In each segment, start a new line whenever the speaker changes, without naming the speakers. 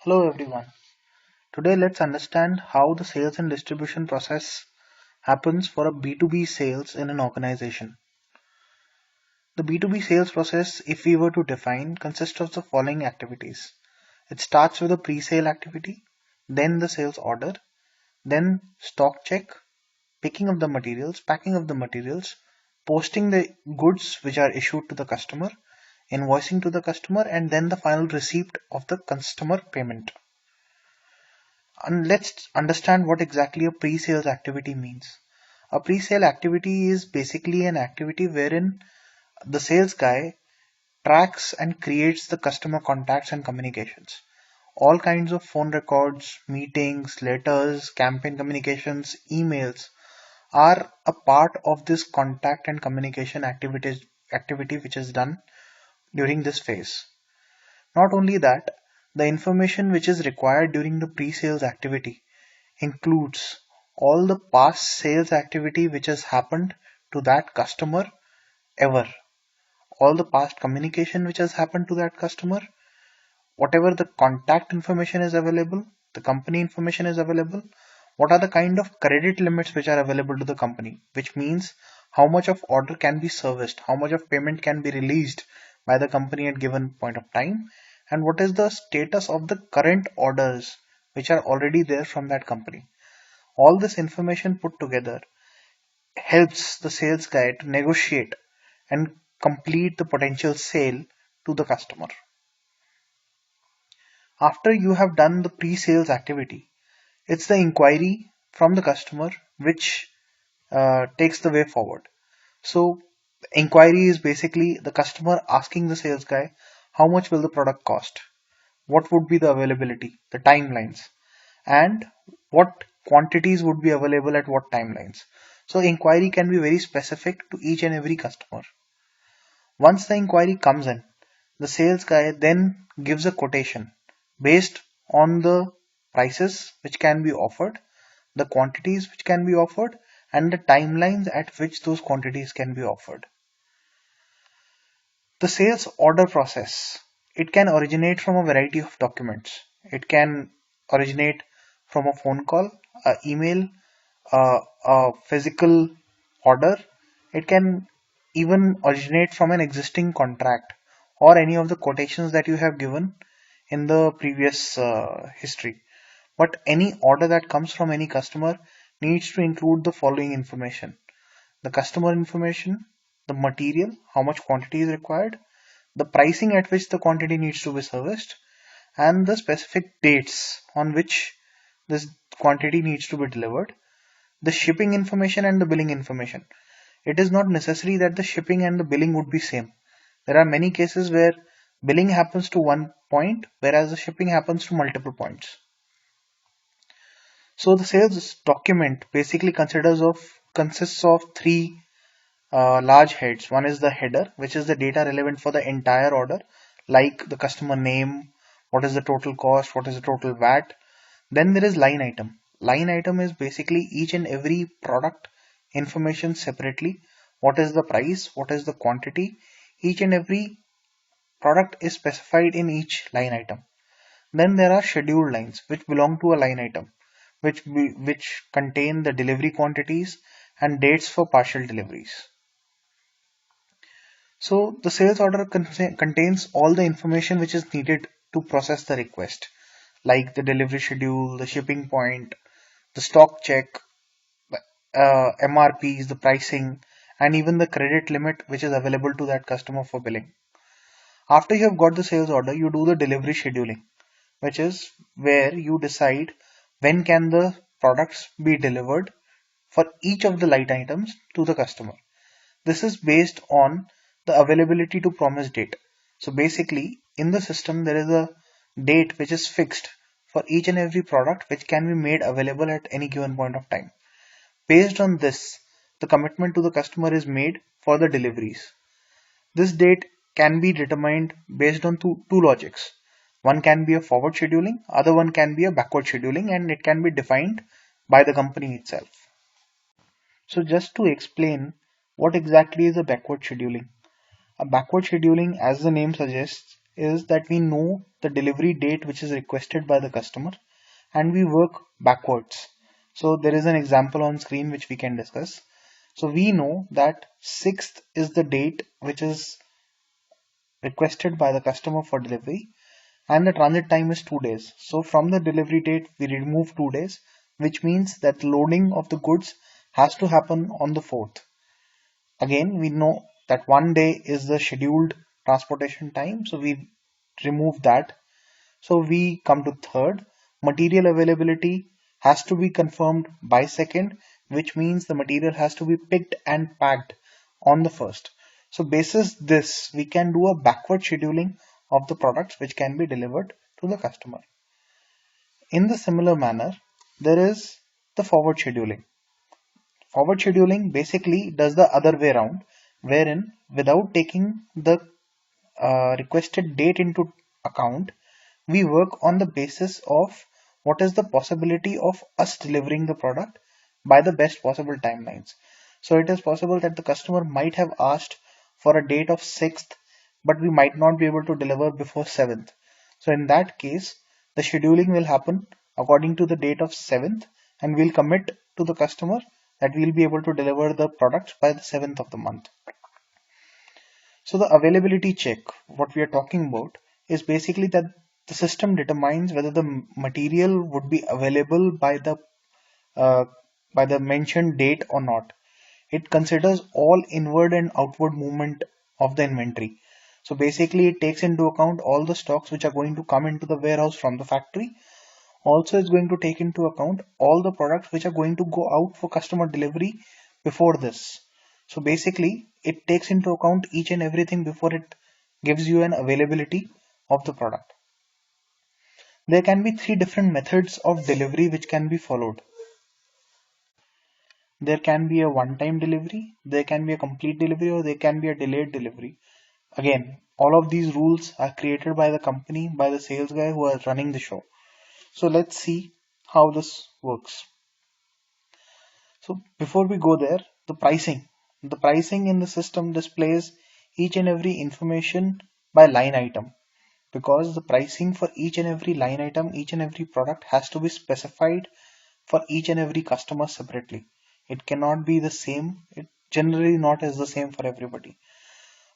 Hello everyone. Today let's understand how the sales and distribution process happens for a B2B sales in an organization. The B2B sales process, if we were to define, consists of the following activities. It starts with a pre-sale activity, then the sales order, then stock check, picking up the materials, packing up the materials, posting the goods which are issued to the customer, invoicing to the customer, and then the final receipt of the customer payment. And let's understand what exactly a pre-sales activity means. A pre-sale activity is basically an activity wherein the sales guy tracks and creates the customer contacts and communications. All kinds of phone records, meetings, letters, campaign communications, emails are a part of this contact and communication activity which is done during this phase. Not only that, the information which is required during the pre-sales activity includes all the past sales activity which has happened to that customer ever, all the past communication which has happened to that customer, whatever the contact information is available, the company information is available, what are the kind of credit limits which are available to the company, which means how much of order can be serviced, how much of payment can be released by the company at given point of time, and what is the status of the current orders which are already there from that company. All this information put together helps the sales guy to negotiate and complete the potential sale to the customer. After you have done the pre-sales activity, it's the inquiry from the customer which takes the way forward. So, inquiry is basically the customer asking the sales guy how much will the product cost, what would be the availability, the timelines, and what quantities would be available at what timelines. So inquiry can be very specific to each and every customer. Once the inquiry comes in, the sales guy then gives a quotation based on the prices which can be offered, the quantities which can be offered, and the timelines at which those quantities can be offered. The sales order process, it can originate from a variety of documents. It can originate from a phone call, a email, a physical order. It can even originate from an existing contract or any of the quotations that you have given in the previous history. But any order that comes from any customer needs to include the following information: the customer information, the material, how much quantity is required, the pricing at which the quantity needs to be serviced, and the specific dates on which this quantity needs to be delivered, the shipping information and the billing information. It is not necessary that the shipping and the billing would be same. There are many cases where billing happens to one point, whereas the shipping happens to multiple points. So the sales document basically consists of three large heads. One is the header, which is the data relevant for the entire order, like the customer name, what is the total cost, what is the total VAT. Then there is line item. Line item is basically each and every product information separately. What is the price? What is the quantity? Each and every product is specified in each line item. Then there are scheduled lines which belong to a line item, which contain the delivery quantities and dates for partial deliveries. So the sales order contains all the information which is needed to process the request, like the delivery schedule, the shipping point, the stock check, MRPs, the pricing, and even the credit limit which is available to that customer for billing. After you have got the sales order, you do the delivery scheduling, which is where you decide when can the products be delivered for each of the line items to the customer. This is based on the availability to promise date. So basically, in the system, there is a date which is fixed for each and every product which can be made available at any given point of time. Based on this, the commitment to the customer is made for the deliveries. This date can be determined based on two logics. One can be a forward scheduling, other one can be a backward scheduling, and it can be defined by the company itself. So just to explain what exactly is a backward scheduling. A backward scheduling, as the name suggests, is that we know the delivery date which is requested by the customer and we work backwards. So there is an example on screen which we can discuss. So we know that 6th is the date which is requested by the customer for delivery, and the transit time is 2 days. So from the delivery date we remove 2 days, which means that loading of the goods has to happen on the 4th. Again, we know that 1 day is the scheduled transportation time, so we remove that. So we come to 3rd. Material availability has to be confirmed by 2nd, which means the material has to be picked and packed on the 1st. So basis this, we can do a backward scheduling of the products which can be delivered to the customer. In the similar manner, there is the forward scheduling. Forward scheduling basically does the other way around, wherein without taking the requested date into account, we work on the basis of what is the possibility of us delivering the product by the best possible timelines. So it is possible that the customer might have asked for a date of 6th, but we might not be able to deliver before 7th. So in that case, the scheduling will happen according to the date of 7th, and we'll commit to the customer that we'll be able to deliver the products by the 7th of the month. So the availability check, what we are talking about, is basically that the system determines whether the material would be available uh, by the mentioned date or not. It considers all inward and outward movement of the inventory. So basically it takes into account all the stocks which are going to come into the warehouse from the factory. Also it's going to take into account all the products which are going to go out for customer delivery before this. So basically it takes into account each and everything before it gives you an availability of the product. There can be 3 different methods of delivery which can be followed. There can be a one-time delivery, there can be a complete delivery, or there can be a delayed delivery. Again, all of these rules are created by the company, by the sales guy who are running the show. So let's see how this works. So before we go there, the pricing in the system displays each and every information by line item, because the pricing for each and every line item, each and every product has to be specified for each and every customer separately. It cannot be the same. It generally not is the same for everybody.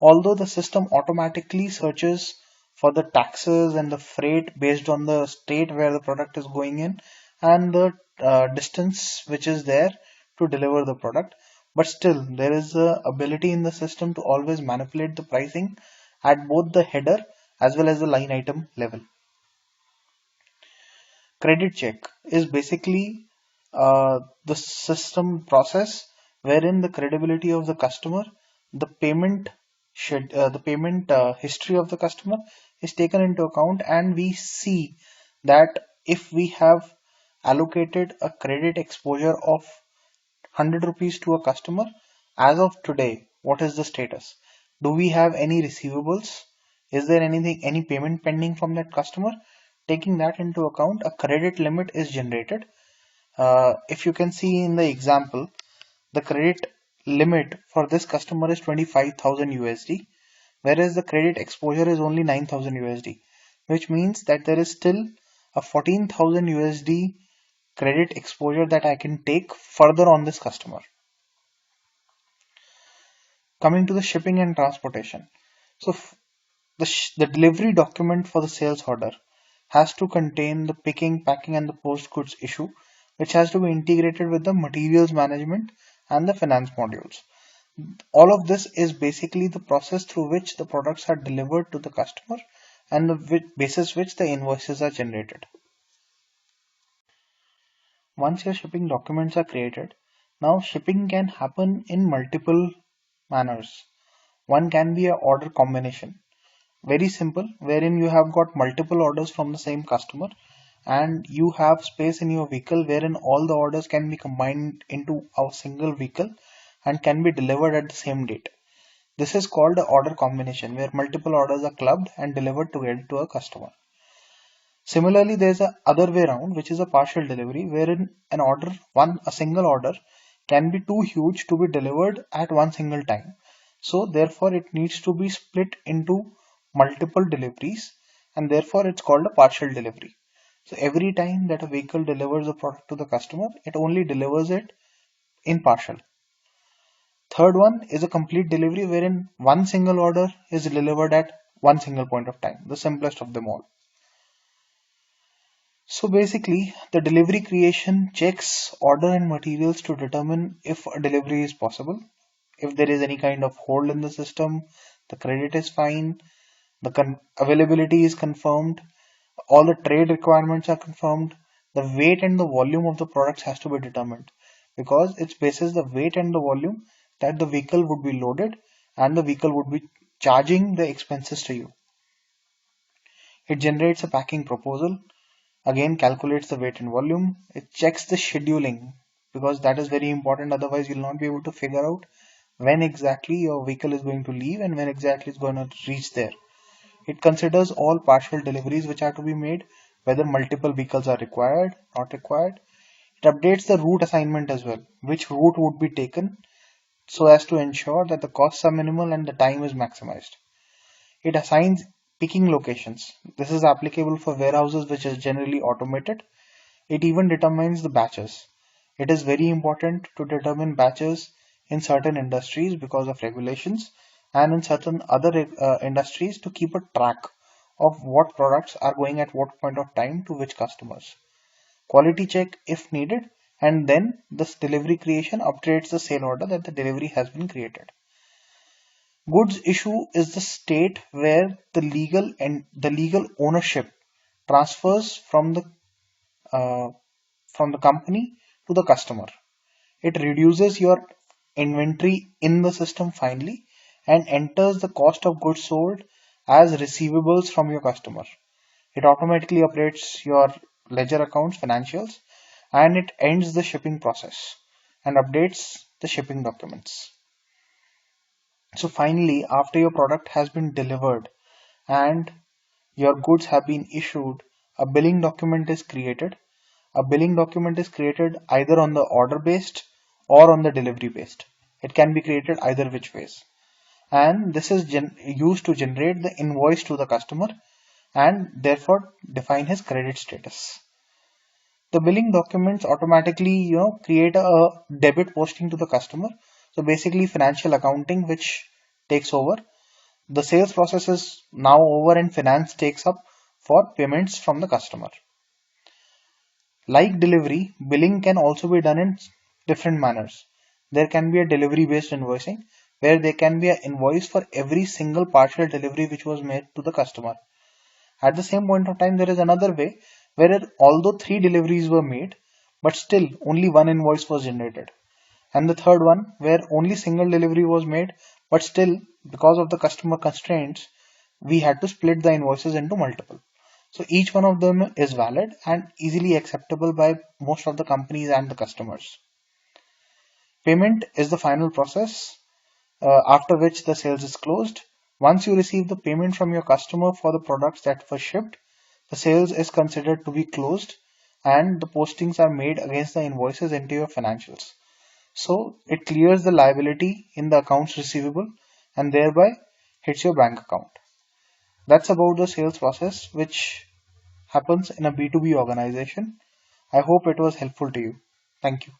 Although the system automatically searches for the taxes and the freight based on the state where the product is going in and the distance which is there to deliver the product, but still there is a ability in the system to always manipulate the pricing at both the header as well as the line item level. Credit check is basically the system process wherein the credibility of the customer, the payment the payment history of the customer is taken into account, and we see that if we have allocated a credit exposure of 100 rupees to a customer, as of today, what is the status? Do we have any receivables? Is there any payment pending from that customer? Taking that into account, a credit limit is generated. If you can see in the example, the credit limit for this customer is 25,000 USD, whereas the credit exposure is only 9,000 USD, which means that there is still a 14,000 USD credit exposure that I can take further on this customer. Coming to the shipping and transportation. So the delivery document for the sales order has to contain the picking, packing, and the post goods issue, which has to be integrated with the materials management and the finance modules. All of this is basically the process through which the products are delivered to the customer and the basis which the invoices are generated. Once your shipping documents are created, now shipping can happen in multiple manners. One can be an order combination. Very simple, wherein you have got multiple orders from the same customer and you have space in your vehicle wherein all the orders can be combined into a single vehicle and can be delivered at the same date. This is called an order combination, where multiple orders are clubbed and delivered together to a customer. Similarly, there's a other way around, which is a partial delivery, wherein a single order can be too huge to be delivered at one single time. So therefore it needs to be split into multiple deliveries, and therefore it's called a partial delivery. So every time that a vehicle delivers a product to the customer, it only delivers it in partial. Third one is a complete delivery wherein one single order is delivered at one single point of time, the simplest of them all. So basically, the delivery creation checks order and materials to determine if a delivery is possible. If there is any kind of hold in the system, the credit is fine, the availability is confirmed, all the trade requirements are confirmed, the weight and the volume of the products has to be determined, because it's basis the weight and the volume that the vehicle would be loaded and the vehicle would be charging the expenses to you. It generates a packing proposal, again calculates the weight and volume. It checks the scheduling, because that is very important, otherwise you'll not be able to figure out when exactly your vehicle is going to leave and when exactly it's going to reach there. It considers all partial deliveries which are to be made, whether multiple vehicles are required, not required. It updates the route assignment as well, which route would be taken so as to ensure that the costs are minimal and the time is maximized. It assigns picking locations. This is applicable for warehouses which is generally automated. It even determines the batches. It is very important to determine batches in certain industries because of regulations, and in certain other industries to keep a track of what products are going at what point of time to which customers. Quality check if needed, and then this delivery creation updates the sale order that the delivery has been created. Goods issue is the state where the legal ownership transfers uh, from the company to the customer. It reduces your inventory in the system finally and enters the cost of goods sold as receivables from your customer. It automatically operates your ledger accounts, financials, and it ends the shipping process and updates the shipping documents. So finally, after your product has been delivered and your goods have been issued, a billing document is created. A billing document is created either on the order based or on the delivery based. It can be created either which ways. And this is used to generate the invoice to the customer and therefore define his credit status. The billing documents automatically, create a debit posting to the customer. So basically financial accounting which takes over. The sales process is now over and finance takes up for payments from the customer. Like delivery, billing can also be done in different manners. There can be a delivery based invoicing where there can be an invoice for every single partial delivery which was made to the customer. At the same point of time, there is another way where although three deliveries were made, but still only one invoice was generated. And the third one where only single delivery was made, but still because of the customer constraints, we had to split the invoices into multiple. So each one of them is valid and easily acceptable by most of the companies and the customers. Payment is the final process after which the sales is closed. Once you receive the payment from your customer for the products that were shipped, the sales is considered to be closed and the postings are made against the invoices into your financials. So it clears the liability in the accounts receivable and thereby hits your bank account. That's about the sales process which happens in a B2B organization. I hope it was helpful to you. Thank you.